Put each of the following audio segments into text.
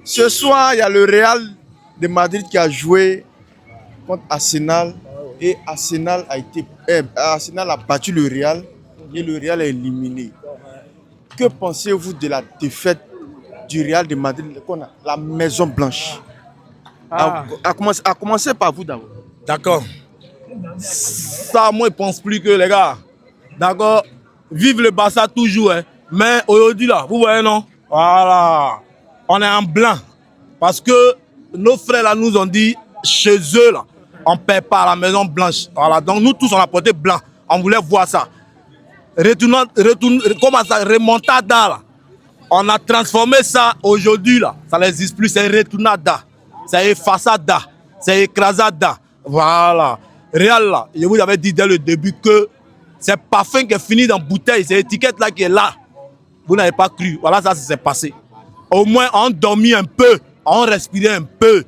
Ce soir, il y a le Real de Madrid qui a joué contre Arsenal et Arsenal a battu le Real et le Real est éliminé. Que pensez-vous de la défaite du Real de Madrid, la Maison Blanche? À commencer par vous d'abord. D'accord. Ça, moi, je pense plus que les gars. D'accord. Vive le Barça toujours. Hein. Mais aujourd'hui, là, vous voyez, non? Voilà. On est en blanc. Parce que nos frères, là, nous ont dit, chez eux, là, on ne perd pas à la Maison Blanche. Voilà. Donc, nous tous, on a porté blanc. On voulait voir ça. Comment ça? Remontada, là. On a transformé ça aujourd'hui, là. Ça n'existe plus. C'est retournada. C'est effaçada. C'est écrasada. Voilà. Real, là, je vous avais dit dès le début que c'est parfum qui est fini dans la bouteille. C'est l'étiquette là qui est là. Vous n'avez pas cru. Voilà, ça s'est passé. Au moins, on dormit un peu. On respirait un peu.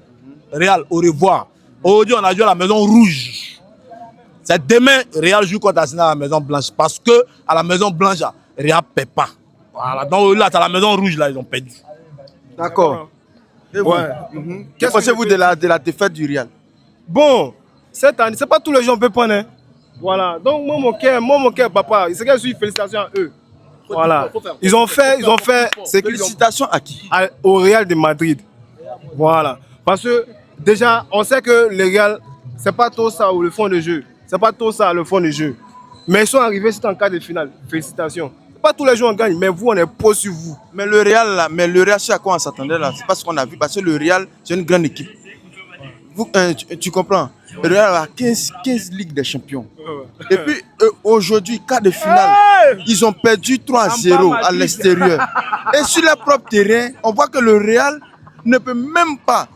Real, au revoir. Aujourd'hui, on a joué à la Maison Rouge. C'est demain, Real joue contre Arsenal à la Maison Blanche. Parce que à la Maison Blanche, Real ne paie pas. Voilà. Donc là, c'est à la Maison Rouge, là, ils ont perdu. D'accord. Ouais. Que pensez-vous de la défaite du Real? Bon, cette année, c'est pas tous les gens qui peuvent prendre. Hein. Voilà. Donc, mon cœur, papa, c'est que je suis félicitations à eux. Voilà. Ils ont fait. Félicitations à qui? Au Real de Madrid. Voilà. Parce que déjà, on sait que le Real, c'est pas trop ça le fond de jeu. C'est pas trop ça le fond de jeu. Mais ils sont arrivés, c'est en quart de finale. Félicitations. Pas tous les jours on gagne, mais vous, on est pas sur vous. Mais le Real, c'est à quoi on s'attendait là? C'est pas ce qu'on a vu, parce que le Real, c'est une grande équipe. Vous, tu comprends? Le Real a 15 Ligues des Champions. Et puis, aujourd'hui, quart de finale, ils ont perdu 3-0 à l'extérieur. Et sur leur propre terrain, on voit que le Real ne peut même pas,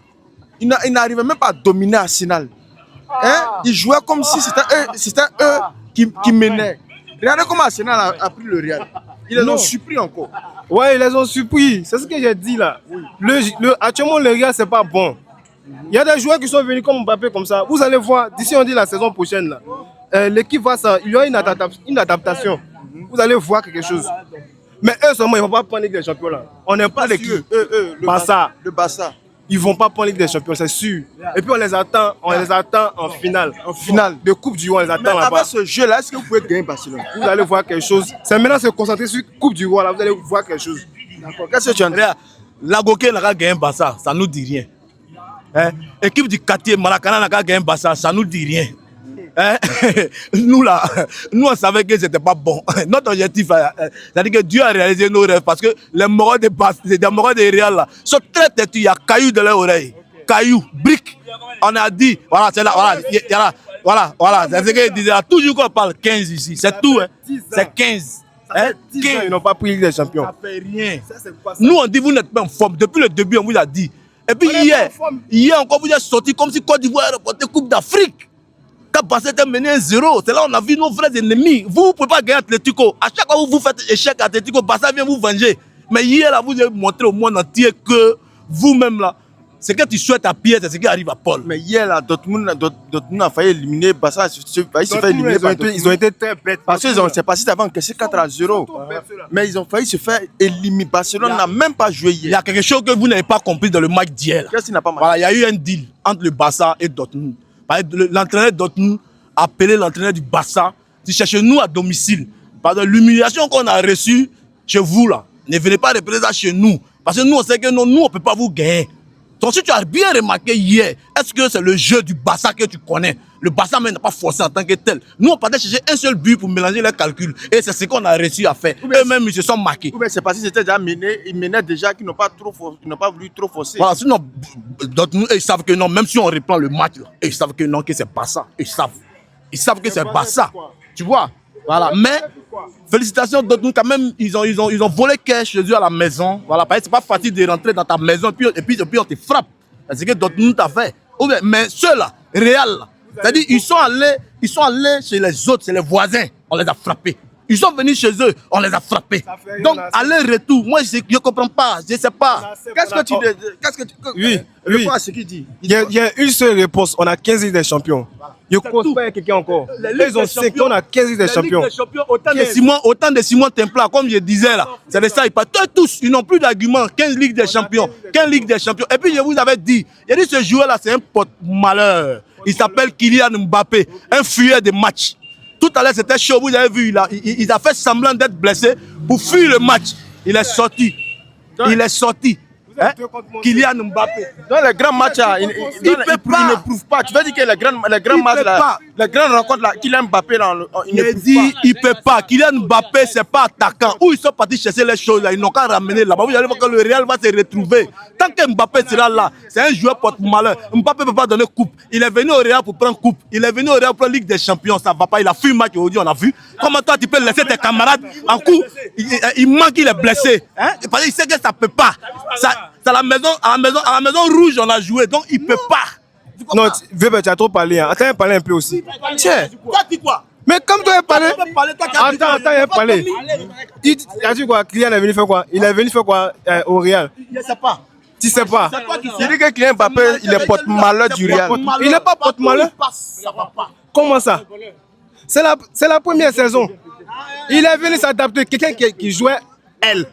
il n'arrive même pas à dominer Arsenal. Hein? Ils jouaient comme si c'était eux qui menaient. Regardez comment Arsenal a pris le Real. Ils les ont surpris encore. Ouais, ils les ont surpris. C'est ce que j'ai dit là. Actuellement, le Real, c'est pas bon. Il y a des joueurs qui sont venus comme Mbappé, comme ça. Vous allez voir, d'ici on dit la saison prochaine, là, l'équipe va ça. Il y aura une adaptation. Vous allez voir quelque chose. Mais eux seulement, ils ne vont pas prendre Ligue des Champions là. On n'est pas l'équipe. Le Barça. Ils ne vont pas prendre Ligue des Champions, c'est sûr. Et puis on les attend en finale. En finale. De Coupe du Roi, on les attend là-bas. Avec ce jeu-là, est-ce que vous pouvez gagner Barcelone? Vous allez voir quelque chose. C'est maintenant se concentrer sur Coupe du Roi, là, vous allez voir quelque chose. D'accord. Qu'est-ce que tu en dis? La Goké n'a pas gagné Barça, ça ne nous dit rien. Hein? Équipe du quartier Maracana n'a pas gagné Barça, ça ne nous dit rien. Hein? Nous là, nous on savait que c'était pas bon. Notre objectif, c'est-à-dire que Dieu a réalisé nos rêves parce que les moraux de Real là sont très têtus, il y a cailloux dans leurs oreilles. Cailloux, briques. On a dit, voilà, c'est là, voilà, c'est ce qu'ils disaient là. Toujours qu'on parle 15 ici, c'est tout, hein. C'est 15. Hein? 15 ans, ils n'ont pas pris les champions. Ça fait rien. Nous on dit, vous n'êtes pas en forme. Depuis le début, on vous a dit. Et puis hier encore, vous êtes sorti comme si Côte d'Ivoire remportait Coupe d'Afrique. Quand Barça était mené 1-0, c'est là on a vu nos vrais ennemis. Vous ne pouvez pas gagner Atlético. À chaque fois que vous faites échec à Atlético, Barça vient vous venger. Mais hier, là, vous avez montré au monde entier que vous-même, là, ce que tu souhaites à Pierre, c'est ce qui arrive à Paul. Mais hier, là, Dortmund a failli éliminer Barça. Ils ont été très bêtes. Parce qu'ils ont passé avant encaissé 4-0. Mais ils ont failli se faire éliminer. Barcelone n'a même pas joué hier. Il y a quelque chose que vous n'avez pas compris dans le match d'hier. Qu'est-ce qui n'a pas marché? Voilà, il y a eu un deal entre le Barça et Dortmund. L'entraîneur de Dortmund a appelé l'entraîneur du Barça. Si cherchez-nous à domicile. Parce que l'humiliation qu'on a reçue chez vous, là, ne venez pas représenter ça chez nous. Parce que nous, on sait que nous, on ne peut pas vous gagner. Donc, si tu as bien remarqué hier, est-ce que c'est le jeu du Barça que tu connais? Le Barça même n'a pas forcé en tant que tel. Nous, on partait chercher un seul but pour mélanger les calculs. Et c'est ce qu'on a réussi à faire. Eux-mêmes, ils se sont marqués. C'est parce qu'ils étaient déjà menés. Ils menaient déjà, qu'ils n'ont pas voulu trop forcer. Voilà, sinon, ils savent que non, même si on reprend le match, là, ils savent que non, que c'est Barça. Ils savent que c'est Barça. Tu vois? Voilà. Mais, félicitations Dortmund, quand même, ils ont volé cash chez eux à la maison. Voilà, parce que c'est pas facile de rentrer dans ta maison et puis on te frappe. C'est ce que Dortmund t'a fait. Mais ceux-là, Real, c'est-à-dire ils sont allés chez les autres, chez les voisins, on les a frappés. Ils sont venus chez eux, on les a frappés. Donc, aller-retour, moi, je ne comprends pas, je ne sais pas. Qu'est-ce que tu dis? Oui. Réponds à ce qu'il dit. Il y a une seule réponse, on a 15 Ligues des Champions. Ils ne causent pas avec quelqu'un encore. Ils ont 5 ans, on a 15 Ligues des Champions. Autant de Simon Templar, comme je disais là, c'est de ça, ils partent tous, ils n'ont plus d'arguments. 15 Ligues des Champions, 15 Ligues des Champions. Et puis je vous avais dit, ce joueur-là, c'est un pote malheur. Il s'appelle Kylian Mbappé, un fuyeur de match. Tout à l'heure, c'était chaud, vous avez vu, il a fait semblant d'être blessé pour fuir le match. Il est sorti. Il est sorti. Hein? Kylian Mbappé. Dans les grands matchs, il ne prouve pas. Tu veux dire que les grands matchs, les grandes rencontres, là, Kylian Mbappé, là, il ne prouve pas. Il ne peut pas. Kylian Mbappé, ce n'est pas attaquant. Où ils sont partis chercher les choses, là, ils n'ont qu'à ramener là-bas. Vous allez voir que le Real va se retrouver. Tant que Mbappé sera là, c'est un joueur porte-malheur. Mbappé ne peut pas donner coupe. Il est venu au Real pour prendre coupe. Il est venu au Real pour prendre Ligue des Champions. Ça ne va pas. Il a fui le match aujourd'hui, on a vu. Comment toi, tu peux laisser tes camarades en coup? Il manque, il est blessé. Hein? Parce qu'il sait que ça ne peut pas. C'est à la maison rouge, on a joué, donc il ne peut pas. Non, Weber, tu as trop parlé. Hein. Attends, parler un peu aussi. Tiens. Toi, dis quoi? Mais comme tu as parlé. Attends, il a parlé. Il a dit quoi? Kylian est venu faire quoi? Il est venu faire quoi au Real? Je ne sais pas. Tu ne sais pas. Il dit que Kylian Mbappé, il est porte-malheur du Real. Il n'est pas porte-malheur? Comment ça? C'est la première saison. Il est venu s'adapter. Quelqu'un qui jouait elle.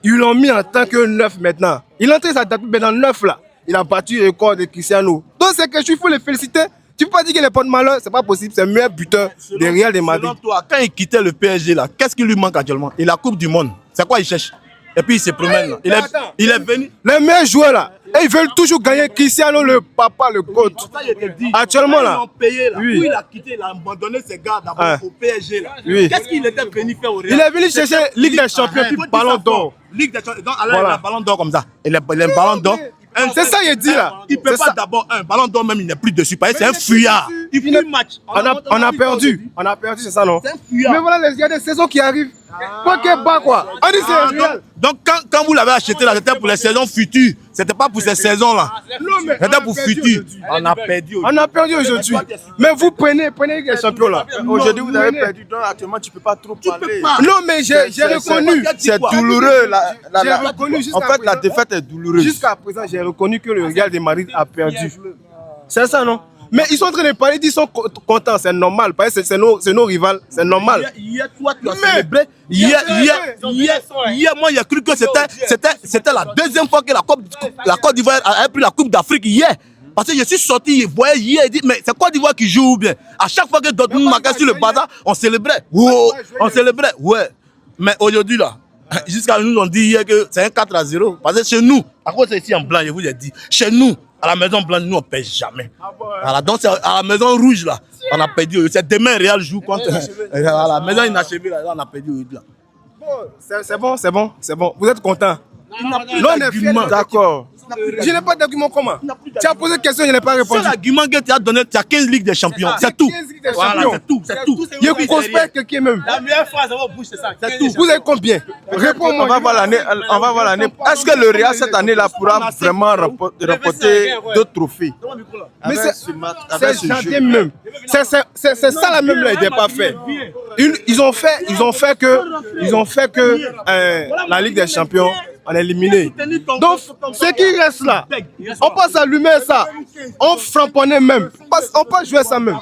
Ils l'ont mis en tant que 9 maintenant. Il est en train de s'adapter maintenant 9 là. Il a battu le record de Cristiano. Donc c'est que il faut les féliciter. Tu peux pas dire qu'il est pas de malheur, c'est pas possible. C'est le meilleur buteur de Real de Madrid. Selon toi, quand il quittait le PSG là, qu'est-ce qui lui manque actuellement? Il a la Coupe du Monde. C'est quoi il cherche? Et puis il se promène là. Il est venu. Les meilleurs joueurs là, et ils veulent toujours gagner. Cristiano, le papa, le coach. Actuellement là. Oui. Il a quitté, il a abandonné ses gars d'abord au PSG là. Oui. Qu'est-ce qu'il était venu faire au Real? Il est venu chercher Ligue des Champions puis Ballon d'Or. Ligue des Champions. Donc alors il a un Ballon d'Or comme ça. Il a un Ballon d'Or. C'est ça il dit là. Il peut pas d'abord un Ballon d'Or même, il n'est plus dessus. Parce que c'est un fuyard. Il fuit le match. On a perdu. On a perdu, c'est ça non? Mais voilà, il y a des saisons qui arrivent. Quoi que bas quoi. On dit c'est Real. Donc quand vous l'avez acheté là, c'était pour les saisons futures. C'était pas pour ces saisons là. C'était pour futur. On a perdu. On a perdu aujourd'hui. Mais vous prenez les champions là. Aujourd'hui vous avez perdu. Donc actuellement tu peux pas trop parler. Non mais j'ai reconnu. C'est douloureux. En fait la défaite est douloureuse. Jusqu'à présent j'ai reconnu que le Real de Madrid a perdu. C'est ça non? Mais ils sont en train de parler, ils sont contents, c'est normal, parce que c'est nos rivales, c'est normal. Hier, toi, tu as célébré. Hier, moi, j'ai cru que c'était la deuxième fois que la Côte d'Ivoire a pris la Coupe d'Afrique hier. Parce que je suis sorti, je voyais hier, il dit, mais c'est Côte d'Ivoire qui joue bien. À chaque fois que Dortmund marquait sur le bazar, on célébrait. Oh, on célébrait, ouais. Mais aujourd'hui, là, jusqu'à nous, on dit hier que c'est un 4-0. Parce que chez nous, à cause c'est ici en blanc, je vous ai dit, chez nous, à la maison blanche, nous on ne perd jamais. Voilà, donc c'est à la maison rouge là, on a perdu. C'est demain Real joue contre à la maison inachevée là, on a perdu. C'est bon. Vous êtes content? Non, on est fiers. D'accord. Je n'ai pas d'argument comment? Tu as posé une question, je n'ai pas répondu. C'est l'argument que tu as donné, tu as 15 Ligues des Champions, c'est tout. Voilà, c'est tout. Je prospère quelqu'un même. La meilleure phrase à votre bouche, c'est ça. C'est tout. Vous avez combien? Réponds-moi. On va voir l'année. Est-ce que le Real cette année-là pourra vraiment remporter d'autres trophées? Mais c'est gentil même. C'est ça la même là, il n'est pas fait. Ils ont fait que la Ligue des Champions, on est éliminé. Donc, ce qui reste là, on passe à allumer ça. On frapponnait même. On peut jouer ça même.